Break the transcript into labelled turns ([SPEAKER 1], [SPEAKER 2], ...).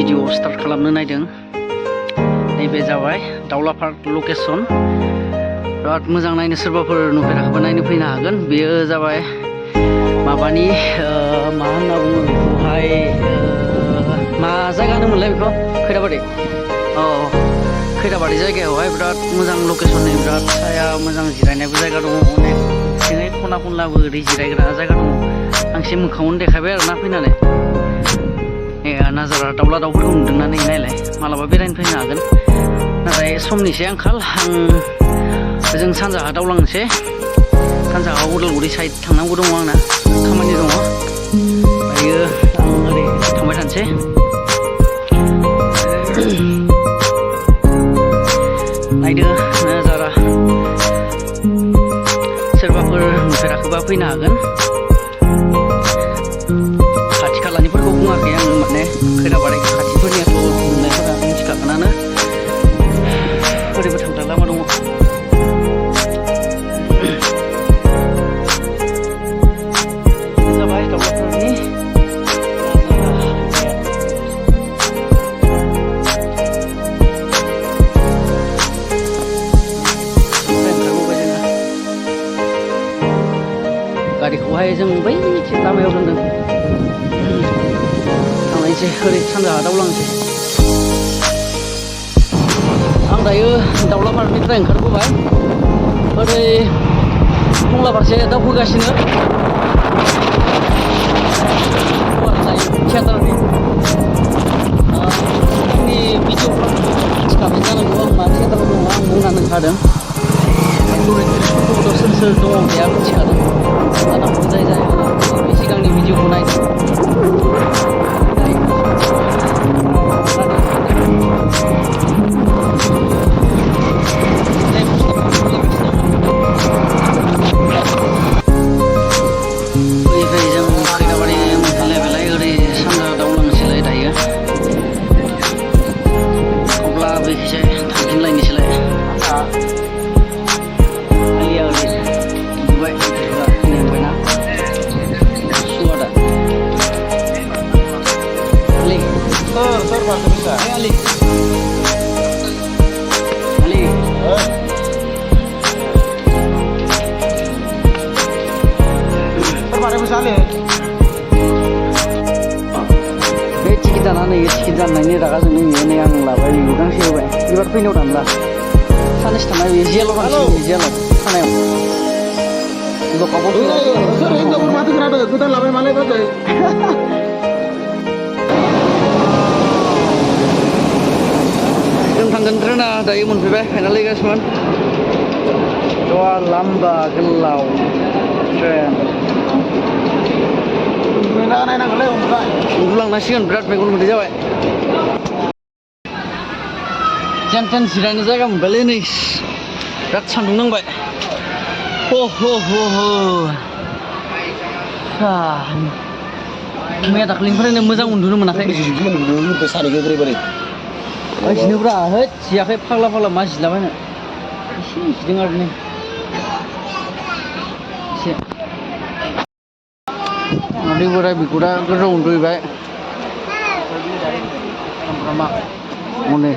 [SPEAKER 1] Video start खालामनो नायदों। नैबे जाबाय दाउला पार्क लकेसन। बिराद मोजां नायनो, सोरबाफोर नुफेराखैबा नायनो फैनो हागोन। बेयो जाबाय माबानि मा होनना बुङो बेखौहाय, मा जायगा होनोमोनलाय बेखौ, खैराबारि। खैराबारि जायगायावहाय बिराद मोजां लकेसननि, बिराद साया मोजां जिरायनायबो जायगा दङ। अनेक सिङै खना खनलाबो ओरै जिरायग्रा जायगा दङ। आं एसे मोखाङावनो देखायबाय आरोना फैनानै। नाजारा दाउला दाउफोरखौ नुदोंना नै नायलाय, मालाबा बेरायनो फैनो हागोन। नाथाय समनिसो आंखाल, आं जों सानजाहा दावलांनोसै। सानजाहा उदालगुरि साइड थांनांगौ दङ, आंना खामानि दङ। दायो आं ओरै थांबाय थानोसै। नायदो नाजारा, सोरबाफोर नुफेराखैबा फैनो हागोन। खाथि खालानिफोरखौ बुङाखै आं, माने खैराबारि खाथिफोरनियाथ' नुनायफोरा मिथिखागोनानो। ओरैबो थांग्रा लामा दङ। जाबाय दाउलाफोरनि गारिखौहाय जों बै लामायाव दोनदों। थांनायसै, ओरै सानजाहा दावलांसै। आं दायो दाउला पार्कनिफ्राय ओंखारबोबाय, ओरै टंला फारसे दावखोगासिनो। थियाटारनि आंनि भिडिअफ्राव मिथिखाबाय जानांगौ आं मा थियाटाराव दङ। आं बुंनानै थादों। एक्टरफोरखौबोथ' सोर सोर दङ गैया मिथिखादों जानांगौ। जाय जाय बे सिगांनि भिडिअखौ नायदों। फैयै जों खैराबारि मोनफैलायबायलाय, ओरै सानजा दावलांसैलाय दायो। अब्ला बैखिजाय थांफिनलायनोसैलाय। आलिया ओरै नुबाय, फैनांबायना सुवादा आलि। आलि आलि बे टिकेट दानानै टिकेट दाननायनि रागा जोंनो नै आं लाबाय, बेबो गांसे होबाय। एबार फैनायाव दानला, साननैसो थांना बे जेलाव थांसिगोन, जेलाव थानायाव लकआपआव गोदान लाबाय मालाय बाजै। जों थांगोन ट्रेना दायो मोनफैबाय, फाइनालि गासिमोन। लाम्बा गोलाव ट्रेन। नायनांगोनलै उन्दुलांनांसिगोन, बिराद मेगन मोदै जाबाय। जेन थेन जिरायनो जायगा मोनबायलै, नै बिराद सान्दुं नांबाय। मैया दाख्लैनिफ्रायनो मोजां उन्दुनो मोनाखै। जिनोब्रा है जियाखै, फाग्ला फाग्ला मा जिलाबायनो। एसे जिदों आरो नै एसे। उदै बोराय बिगुरा गोजौआव उन्दुहैबाय। सामब्रामा हनै